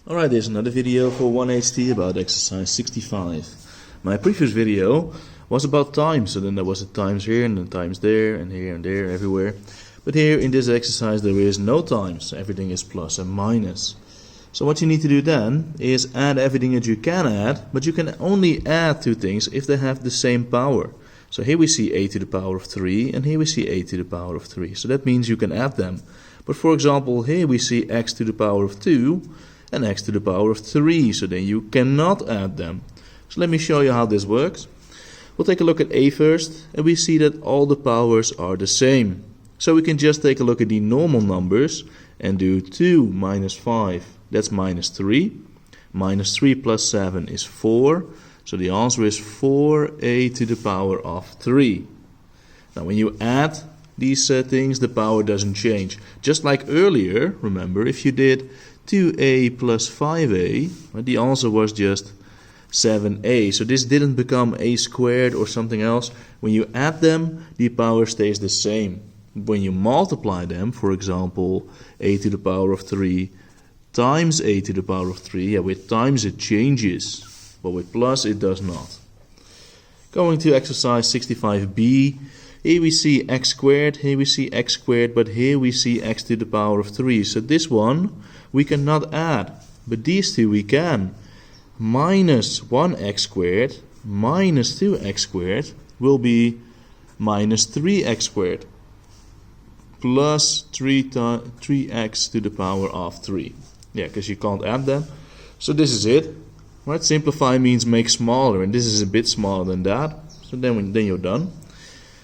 Alright, there's another video for 1HT about exercise 65. My previous video was about times, so then there was a times here and then times there and here and there, everywhere. But here in this exercise there is no times, everything is plus and minus. So what you need to do then is add everything that you can add, but you can only add two things if they have the same power. So here we see a to the power of 3 and here we see a to the power of 3. So that means you can add them. But for example, here we see x to the power of 2 and x to the power of 3, so then you cannot add them. So let me show you how this works. We'll take a look at a first, and we see that all the powers are the same. So we can just take a look at the normal numbers and do 2 minus 5, that's minus 3. Minus 3 plus 7 is 4, so the answer is 4a to the power of 3. Now when you add these things, the power doesn't change. Just like earlier, remember, if you did 2a plus 5a, the answer was just 7a. So this didn't become a squared or something else. When you add them, the power stays the same. When you multiply them, for example, a to the power of 3 times a to the power of 3, with times it changes, but with plus it does not. Going to exercise 65b, here we see x squared, here we see x squared, but here we see x to the power of 3. So this one we cannot add, but these two we can. Minus 1x squared minus 2x squared will be minus 3x squared plus 3x to the power of 3. Yeah, because you can't add them. So this is it. Right? Simplify means make smaller, and this is a bit smaller than that. So then you're done.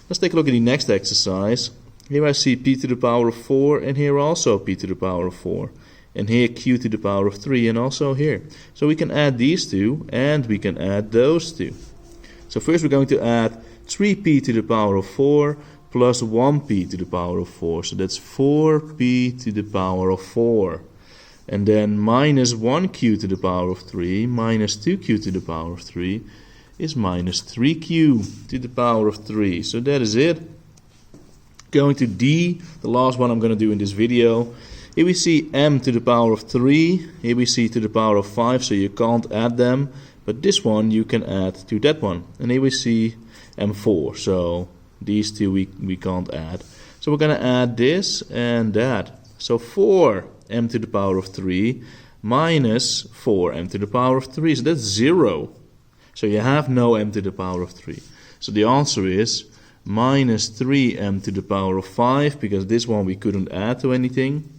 Let's take a look at the next exercise. Here I see p to the power of 4, and here also p to the power of 4. And here q to the power of 3, and also here. So we can add these two, and we can add those two. So first we're going to add 3p to the power of 4 plus 1p to the power of 4. So that's 4p to the power of 4. And then minus 1q to the power of 3 minus 2q to the power of 3 is minus 3q to the power of 3. So that is it. Going to D, the last one I'm going to do in this video. Here we see m to the power of 3, here we see to the power of 5, so you can't add them. But this one you can add to that one. And here we see m4, so these two we can't add. So we're going to add this and that. So 4m to the power of 3 minus 4m to the power of 3, so that's 0. So you have no m to the power of 3. So the answer is minus 3m to the power of 5, because this one we couldn't add to anything,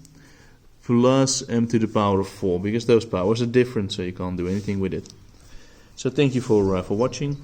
plus m to the power of 4, because those powers are different, so you can't do anything with it. So thank you for watching.